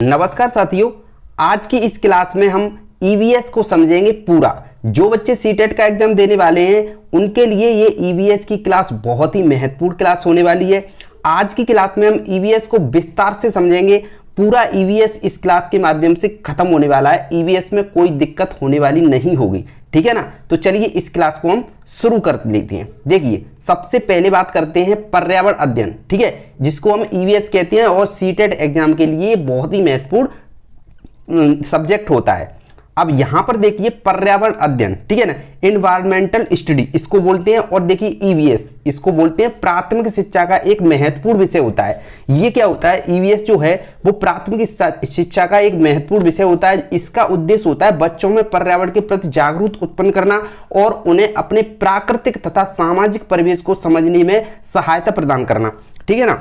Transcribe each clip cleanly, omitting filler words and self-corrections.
नमस्कार साथियों, आज की इस क्लास में हम ईवीएस को समझेंगे पूरा। जो बच्चे सीटेट का एग्जाम देने वाले हैं उनके लिए ये ईवीएस की क्लास बहुत ही महत्वपूर्ण क्लास होने वाली है। आज की क्लास में हम ईवीएस को विस्तार से समझेंगे। पूरा ईवीएस इस क्लास के माध्यम से खत्म होने वाला है। ईवीएस में कोई दिक्कत होने वाली नहीं होगी, ठीक है ना। तो चलिए इस क्लास को हम शुरू कर लेते हैं। देखिए, सबसे पहले बात करते हैं पर्यावरण अध्ययन, ठीक है, जिसको हम ईवीएस कहते हैं और सीटेट एग्जाम के लिए बहुत ही महत्वपूर्ण सब्जेक्ट होता है। अब यहां पर देखिए पर्यावरण अध्ययन, ठीक है ना, एनवायरमेंटल स्टडी इसको बोलते हैं। और देखिए ईवीएस इसको बोलते हैं प्राथमिक शिक्षा का एक महत्वपूर्ण विषय होता है। ये क्या होता है, ईवीएस जो है वो प्राथमिक शिक्षा का एक महत्वपूर्ण विषय होता है। इसका उद्देश्य होता है बच्चों में पर्यावरण के प्रति जागरूकता उत्पन्न करना और उन्हें अपने प्राकृतिक तथा सामाजिक परिवेश को समझने में सहायता प्रदान करना, ठीक है ना।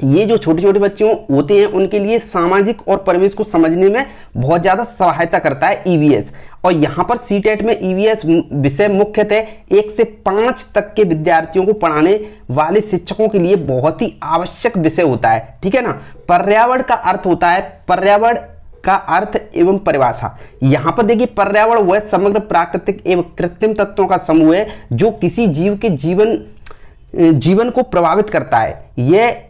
ये जो छोटे छोटे बच्चे होते हैं उनके लिए सामाजिक और परिवेश को समझने में बहुत ज्यादा सहायता करता है ईवीएस। और यहाँ पर सीटेट में ईवीएस विषय मुख्यतः 1 से 5 तक के विद्यार्थियों को पढ़ाने वाले शिक्षकों के लिए बहुत ही आवश्यक विषय होता है, ठीक है ना। पर्यावरण का अर्थ होता है, पर्यावरण का अर्थ एवं परिभाषा। यहां पर देखिए पर्यावरण वह समग्र प्राकृतिक एवं कृत्रिम तत्वों का समूह है जो किसी जीव के जीवन को प्रभावित करता है। यह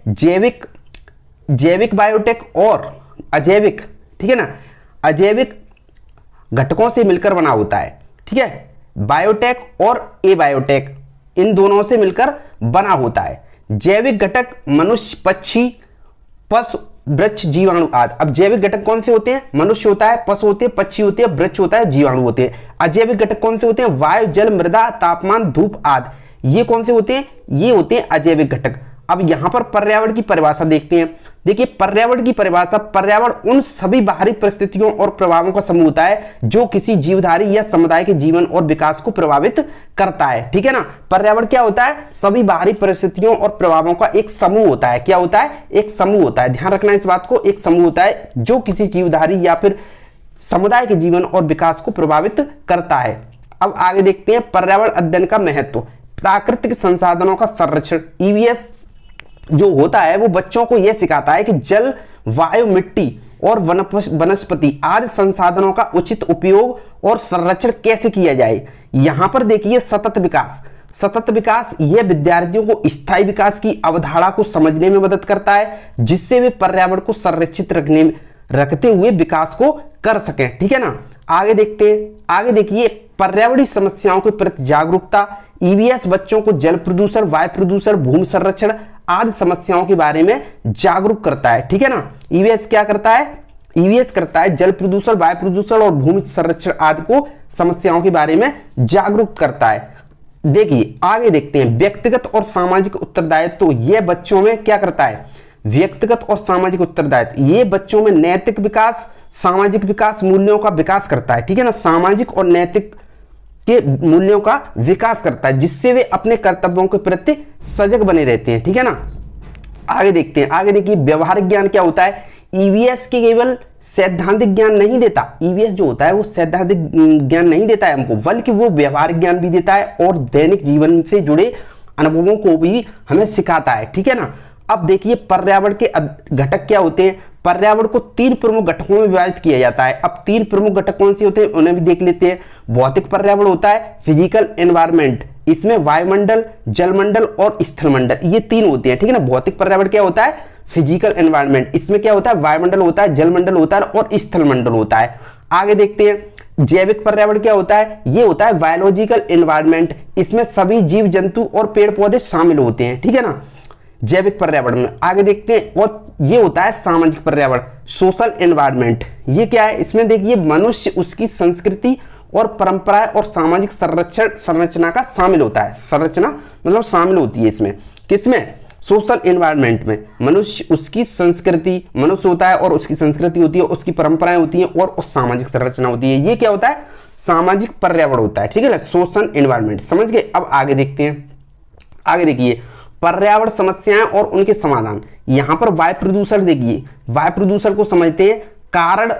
जैविक बायोटेक और अजैविक, ठीक है ना, अजैविक घटकों से मिलकर बना होता है, ठीक है। बायोटेक और एबायोटेक इन दोनों से मिलकर बना होता है। जैविक घटक मनुष्य, पक्षी, पशु, वृक्ष, जीवाणु आदि। अब जैविक घटक कौन से होते हैं? मनुष्य होता है, पशु होते हैं, पक्षी होते हैं, वृक्ष होता है, जीवाणु होते हैं। अजैविक घटक कौन से होते हैं? वायु, जल, मृदा, तापमान, धूप आदि। ये कौन से होते हैं? ये होते हैं अजैविक घटक। अब यहां पर पर्यावरण की परिभाषा देखते हैं। देखिए पर्यावरण की परिभाषा, पर्यावरण उन सभी बाहरी परिस्थितियों और प्रभावों का समूह होता है जो किसी जीवधारी या समुदाय के जीवन और विकास को प्रभावित करता है, ठीक है ना। पर्यावरण क्या होता है? सभी बाहरी परिस्थितियों और प्रभावों का एक समूह होता है। क्या होता है? एक समूह होता है। ध्यान रखना इस बात को, एक समूह होता है जो किसी जीवधारी या फिर समुदाय के जीवन और विकास को प्रभावित करता है। अब आगे देखते हैं पर्यावरण अध्ययन का महत्व। प्राकृतिक संसाधनों का संरक्षण। ईवीएस जो होता है वो बच्चों को यह सिखाता है कि जल, वायु, मिट्टी और वनस्पति आदि संसाधनों का उचित उपयोग और संरक्षण कैसे किया जाए। यहां पर देखिए सतत विकास। सतत विकास यह विद्यार्थियों को स्थायी विकास की अवधारणा को समझने में मदद करता है जिससे वे पर्यावरण को संरक्षित रखते हुए विकास को कर सकें, ठीक है ना। आगे देखते हैं। आगे देखिए पर्यावरणीय समस्याओं के प्रति जागरूकता। ईवीएस बच्चों को जल प्रदूषण, वायु प्रदूषण, भूमि संरक्षण आदि समस्याओं के बारे में जागरूक करता है, ठीक है ना। ईवीएस क्या करता है? ईवीएस करता है जल प्रदूषण, वायु प्रदूषण और भूमि संरक्षण आदि को समस्याओं के बारे में जागरूक करता है। देखिए आगे देखते हैं व्यक्तिगत और सामाजिक उत्तरदायित्व। तो यह बच्चों में क्या करता है? व्यक्तिगत और सामाजिक उत्तरदायित्व ये बच्चों में नैतिक विकास, सामाजिक विकास, मूल्यों का विकास करता है, ठीक है ना। सामाजिक और नैतिक के मूल्यों का विकास करता है जिससे वे अपने कर्तव्यों के प्रति सजग बने रहते हैं, ठीक है ना। आगे देखते हैं। आगे देखिए व्यवहारिक ज्ञान क्या होता है। ईवीएस के केवल सैद्धांतिक ज्ञान नहीं देता। ईवीएस जो होता है वो सैद्धांतिक ज्ञान नहीं देता है हमको, बल्कि वो व्यवहारिक ज्ञान भी देता है और दैनिक जीवन से जुड़े अनुभवों को भी हमें सिखाता है, ठीक है ना। अब देखिए पर्यावरण के घटक क्या होते हैं। पर्यावरण को 3 प्रमुख घटकों में विभाजित किया जाता है। अब 3 प्रमुख घटक कौन से होते हैं उन्हें भी देख लेते हैं। भौतिक पर्यावरण होता है, फिजिकल एनवायरनमेंट, इसमें वायुमंडल, जलमंडल और स्थलमंडल, ये 3 होते हैं, ठीक है ना। भौतिक पर्यावरण क्या होता है? फिजिकल एनवायरनमेंट, इसमें क्या होता है? वायुमंडल होता है, जलमंडल होता है और स्थलमंडल होता है। आगे देखते हैं जैविक पर्यावरण क्या होता है। ये होता है बायोलॉजिकल एनवायरनमेंट, इसमें सभी जीव जंतु और पेड़ पौधे शामिल होते हैं, ठीक है ना, जैविक पर्यावरण में। आगे देखते हैं और ये होता है सामाजिक पर्यावरण, सोशल एनवायरनमेंट। ये क्या है? इसमें देखिए मनुष्य, उसकी संस्कृति और परंपराएं और सामाजिक संरचना का शामिल होता है। संरचना मतलब शामिल होती है इसमें। किसमें? सोशल एनवायरनमेंट में। मनुष्य, उसकी संस्कृति, मनुष्य होता है और उसकी संस्कृति होती है, उसकी परंपराएं होती हैं और उस सामाजिक संरचना होती है। ये क्या होता है? सामाजिक पर्यावरण होता है, ठीक है ना, सोशल एनवायरनमेंट। समझ गए? अब आगे देखते हैं। आगे देखिए पर्यावरण समस्याएं और उनके समाधान। यहां पर वायु प्रदूषण देखिए, वायु प्रदूषण को समझते हैं। कारण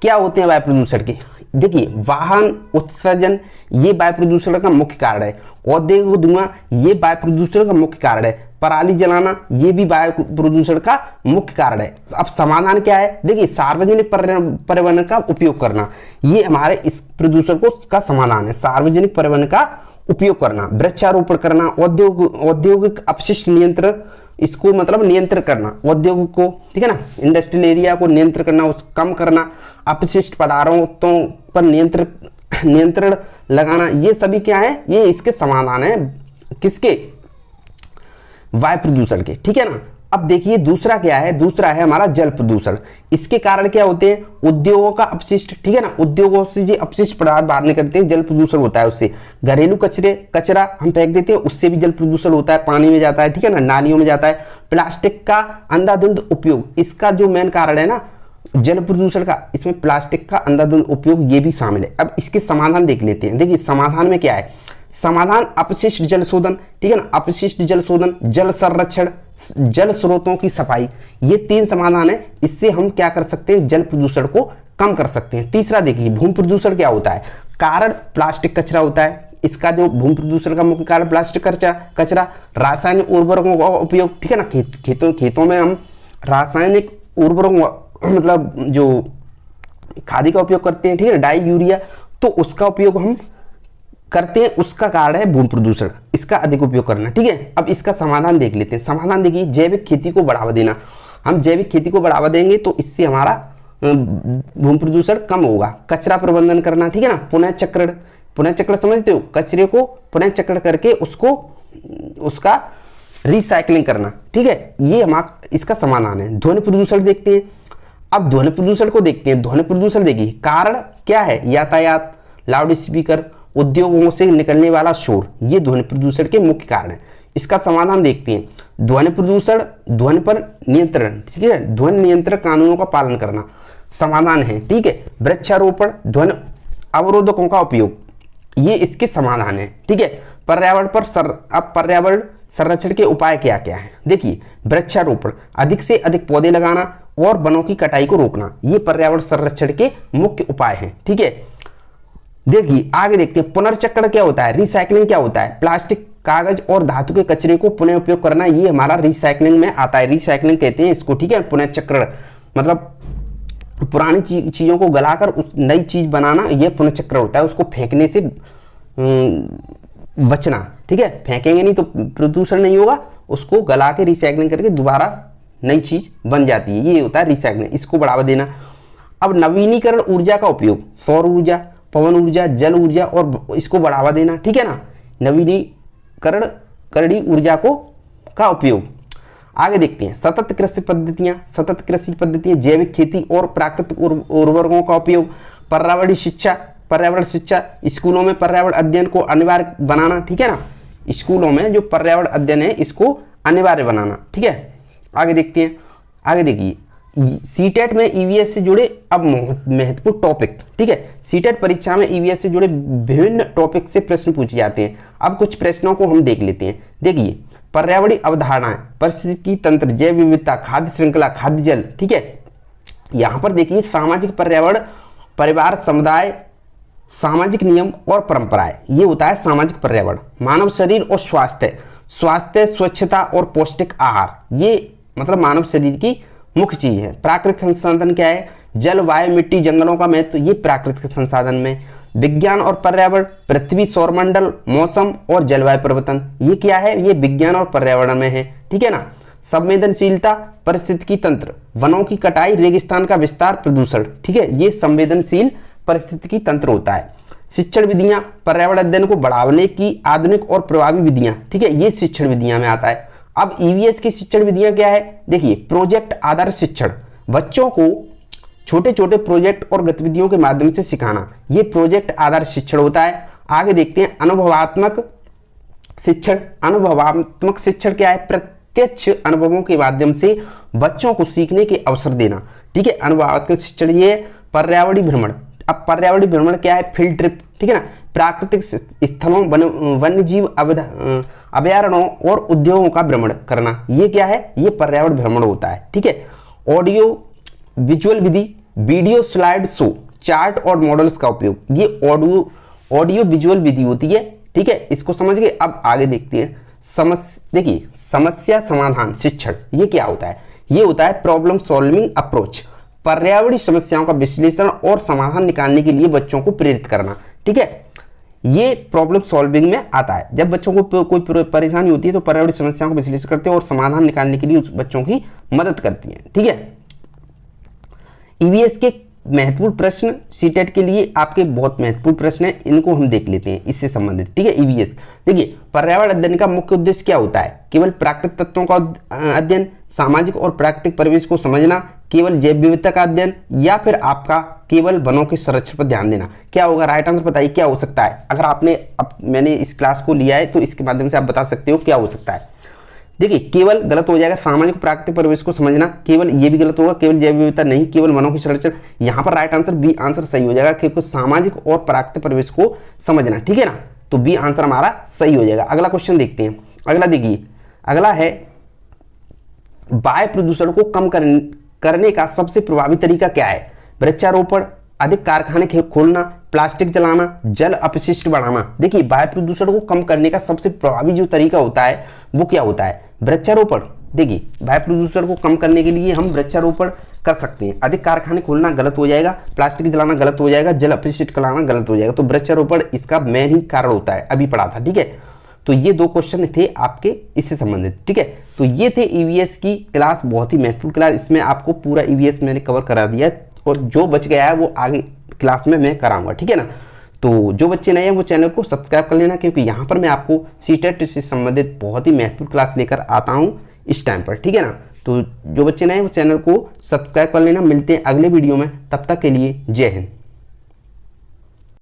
क्या होते हैं वायु प्रदूषण के? देखिए वाहन उत्सर्जन ये वायु प्रदूषण का मुख्य कारण है। औद्योगिक धुआं ये वायु प्रदूषण का मुख्य कारण है। पराली जलाना, ये भी वायु प्रदूषण का मुख्य कारण है। अब समाधान क्या है, देखिए सार्वजनिक परिवहन का उपयोग करना, ये हमारे इस प्रदूषण को का समाधान है। सार्वजनिक परिवहन का उपयोग करना, वृक्षारोपण करना, औद्योगिक अपशिष्ट नियंत्रण, इसको मतलब नियंत्रण करना, औद्योगिक को, ठीक है ना, इंडस्ट्रियल एरिया को नियंत्रण करना, उस कम करना, अपशिष्ट पदार्थों पर नियंत्रण लगाना, ये सभी क्या है, ये इसके समाधान है। किसके, वायु प्रदूषण के, ठीक है ना। अब देखिए दूसरा क्या है, दूसरा है हमारा जल प्रदूषण। इसके कारण क्या होते हैं, उद्योगों का अपशिष्ट, ठीक है ना, उद्योगों से जो अपशिष्ट पदार्थ बाहर निकलते हैं, जल प्रदूषण होता है उससे। घरेलू कचरा हम फेंक देते हैं, उससे भी जल प्रदूषण होता है, पानी में जाता है, ठीक है ना, नालियों में जाता है। प्लास्टिक का अंधाधुंध उपयोग, इसका जो मेन कारण है ना जल प्रदूषण का, इसमें प्लास्टिक का अंधाधुंध उपयोग ये भी शामिल है। अब इसके समाधान देख लेते हैं। देखिए समाधान में क्या है, समाधान अपशिष्ट जल शोधन, ठीक है ना, अपशिष्ट जल शोधन, जल संरक्षण, जल स्रोतों की सफाई, ये 3 समाधान है। इससे हम क्या कर सकते हैं, जल प्रदूषण को कम कर सकते हैं। तीसरा देखिए भूमि प्रदूषण क्या होता है, कारण प्लास्टिक कचरा होता है। इसका जो भूमि प्रदूषण का मुख्य कारण प्लास्टिक कचरा, रासायनिक उर्वरकों का उपयोग, ठीक है ना, खेतों में हम रासायनिक उर्वरकों मतलब जो खाद का उपयोग करते हैं, ठीक है, डाई यूरिया, तो उसका उपयोग हम करते हैं, उसका कारण है भूमि प्रदूषण, इसका अधिक उपयोग करना, ठीक है। अब इसका समाधान देख लेते हैं। समाधान देखिए जैविक खेती को बढ़ावा देना, हम जैविक खेती को बढ़ावा देंगे तो इससे हमारा भूमि प्रदूषण कम होगा। कचरा प्रबंधन करना, ठीक है ना, पुनः चक्र समझते हो, कचरे को पुनः चक्र करके उसका रिसाइकलिंग करना, ठीक है, ये हमारा इसका समाधान है। ध्वनि प्रदूषण देखते हैं। अब ध्वनि प्रदूषण को देखते हैं। ध्वनि प्रदूषण देखिए कारण क्या है, यातायात, लाउड स्पीकर, उद्योगों से निकलने वाला शोर, ये ध्वनि प्रदूषण के मुख्य कारण है। इसका समाधान देखते हैं। ध्वनि प्रदूषण, ध्वनि पर नियंत्रण, ठीक है, ध्वनि नियंत्रण कानूनों का पालन करना समाधान है, ठीक है। वृक्षारोपण, ध्वनि अवरोधकों का उपयोग, ये इसके समाधान है, ठीक है। पर्यावरण संरक्षण के उपाय क्या क्या है, देखिए वृक्षारोपण, अधिक से अधिक पौधे लगाना और वनों की कटाई को रोकना, ये पर्यावरण संरक्षण के मुख्य उपाय हैं, ठीक है। देखिए आगे देखते हैं पुनर्चक्रण क्या होता है, रिसाइकलिंग क्या होता है, प्लास्टिक, कागज और धातु के कचरे को पुनः उपयोग करना, ये हमारा रिसाइकलिंग में आता है। रिसाइकलिंग कहते हैं इसको, ठीक है। पुनर्चक्रण मतलब पुरानी चीजों को गलाकर नई चीज बनाना, यह पुनर्चक्रण होता है। उसको फेंकने से बचना, ठीक है, फेंकेंगे नहीं तो प्रदूषण नहीं होगा, उसको गला के रिसाइकलिंग करके दोबारा नई चीज बन जाती है, ये होता है रिसाइकलिंग, इसको बढ़ावा देना। अब नवीनीकरण ऊर्जा का उपयोग, सौर ऊर्जा, पवन ऊर्जा, जल ऊर्जा, और इसको बढ़ावा देना, ठीक है ना, नवीनीकरणीय ऊर्जा को का उपयोग। आगे देखते हैं सतत कृषि पद्धतियां, जैविक खेती और प्राकृतिक उर्वरकों का उपयोग, पर्यावरण शिक्षा, स्कूलों में पर्यावरण अध्ययन को अनिवार्य बनाना, ठीक है ना, स्कूलों में जो पर्यावरण अध्ययन है इसको अनिवार्य बनाना, ठीक है। आगे देखते हैं, आगे देखिए सीटेट में ईवीएस से जुड़े अब महत्वपूर्ण टॉपिक, ठीक है, सीटेट परीक्षा में ईवीएस से जुड़े विभिन्न टॉपिक से प्रश्न पूछे जाते हैं। अब कुछ प्रश्नों को हम देख लेते हैं। देखिए पर्यावरणीय अवधारणाएं, पारिस्थितिकी तंत्र, जैव विविधता, खाद्य श्रृंखला, खाद्य जल, ठीक है। यहां पर देखिए सामाजिक पर्यावरण, परिवार, समुदाय, सामाजिक नियम और परंपराएं, ये होता है सामाजिक पर्यावरण। मानव शरीर और स्वास्थ्य, स्वच्छता और पौष्टिक आहार, ये मतलब मानव शरीर की मुख्य चीज है। प्राकृतिक संसाधन क्या है, जल, वायु, मिट्टी, जंगलों का महत्व, ये प्राकृतिक संसाधन में। विज्ञान और पर्यावरण, पृथ्वी, सौरमंडल, मौसम और जलवायु परिवर्तन, ये क्या है, ये विज्ञान और पर्यावरण में है, ठीक है ना। संवेदनशीलता, पारिस्थितिकी तंत्र, वनों की कटाई, रेगिस्तान का विस्तार, प्रदूषण, ठीक है, ये संवेदनशील पारिस्थितिकी तंत्र होता है। शिक्षण विधियां, पर्यावरण अध्ययन को बढ़ाने की आधुनिक और प्रभावी विधियां, ठीक है, ये शिक्षण विधियां में आता है। अब ईवीएस की शिक्षण विधियां क्या है, देखिए प्रोजेक्ट आधारित शिक्षण, बच्चों को छोटे छोटे प्रोजेक्ट और गतिविधियों के माध्यम से सिखाना, ये प्रोजेक्ट आधारित शिक्षण होता है। आगे देखते हैं अनुभवात्मक शिक्षण क्या है, प्रत्यक्ष अनुभवों के माध्यम से बच्चों को सीखने के अवसर देना, ठीक है, अनुभवात्मक शिक्षण। ये पर्यावरणीय भ्रमण, अब पर्यावरणीय भ्रमण क्या है, फील्ड ट्रिप, ठीक है ना, प्राकृतिक स्थलों, वन्य जीव अभयारण्यों और उद्योगों का भ्रमण करना, ये क्या है, ये पर्यावरण भ्रमण होता है, ठीक है। ऑडियो विजुअल विधि, वीडियो, स्लाइड शो, चार्ट और मॉडल्स का उपयोग, ये ऑडियो विजुअल विधि होती है, ठीक है, इसको समझ गए। अब आगे देखते हैं देखिए समस्या समाधान शिक्षण ये क्या होता है, ये होता है प्रॉब्लम सॉल्विंग अप्रोच, पर्यावरणीय समस्याओं का विश्लेषण और समाधान निकालने के लिए बच्चों को प्रेरित करना। ठीक है, ये प्रॉब्लम सॉल्विंग में आता है। जब बच्चों को कोई परेशानी होती है तो पर्यावरणीय समस्याओं का विश्लेषण करते हैं और समाधान निकालने के लिए उस बच्चों की मदद करती है। ठीक है, ईवीएस के महत्वपूर्ण प्रश्न सीटेट के लिए आपके बहुत महत्वपूर्ण प्रश्न है, इनको हम देख लेते हैं इससे संबंधित। ठीक है, ईवीएस देखिए पर्यावरण अध्ययन का मुख्य उद्देश्य क्या होता है, केवल प्राकृतिक तत्वों का अध्ययन, सामाजिक और प्राकृतिक परिवेश को समझना, केवल जैव विविधता का अध्ययन, या फिर आपका केवल वनों के संरक्षण पर ध्यान देना। क्या होगा, राइट आंसर बताइए क्या हो सकता है। अगर आपने मैंने इस क्लास को लिया है तो इसके माध्यम से आप बता सकते हो क्या हो सकता है। देखिए केवल गलत हो जाएगा, सामाजिक प्राकृतिक परिवेश को समझना, केवल ये भी गलत होगा, केवल जैव विविधता नहीं, केवल वनों की संरक्षण। यहाँ पर राइट आंसर बी आंसर सही हो जाएगा, क्योंकि सामाजिक और प्राकृतिक परिवेश को समझना। ठीक है ना, तो बी आंसर हमारा सही हो जाएगा। अगला क्वेश्चन देखते हैं। अगला देखिए, अगला है वायु प्रदूषण को कम करने का सबसे प्रभावी तरीका क्या है। वृक्षारोपण, अधिक कारखाने खोलना, प्लास्टिक जलाना, जल अपशिष्ट बढ़ाना। देखिए वायु प्रदूषण को कम करने का सबसे प्रभावी जो तरीका होता है वो क्या होता है, वृक्षारोपण। देखिए वायु प्रदूषण को कम करने के लिए हम वृक्षारोपण कर सकते हैं। अधिक कारखाने खोलना गलत हो जाएगा, प्लास्टिक जलाना गलत हो जाएगा, जल अपशिष्ट कराना गलत हो जाएगा। तो वृक्षारोपण इसका मेन ही कारण होता है, अभी पढ़ा था। ठीक है, तो ये दो क्वेश्चन थे आपके इससे संबंधित। ठीक है, तो ये थे ईवीएस की क्लास, बहुत ही महत्वपूर्ण क्लास। इसमें आपको पूरा ईवीएस मैंने कवर करा दिया है और जो बच गया है वो आगे क्लास में मैं कराऊंगा। ठीक है ना, तो जो बच्चे नए हैं वो चैनल को सब्सक्राइब कर लेना, क्योंकि यहाँ पर मैं आपको सीटेट से संबंधित बहुत ही महत्वपूर्ण क्लास लेकर आता हूँ इस टाइम पर। ठीक है ना, तो जो बच्चे नए हैं वो चैनल को सब्सक्राइब कर लेना। मिलते हैं अगले वीडियो में, तब तक के लिए जय हिंद।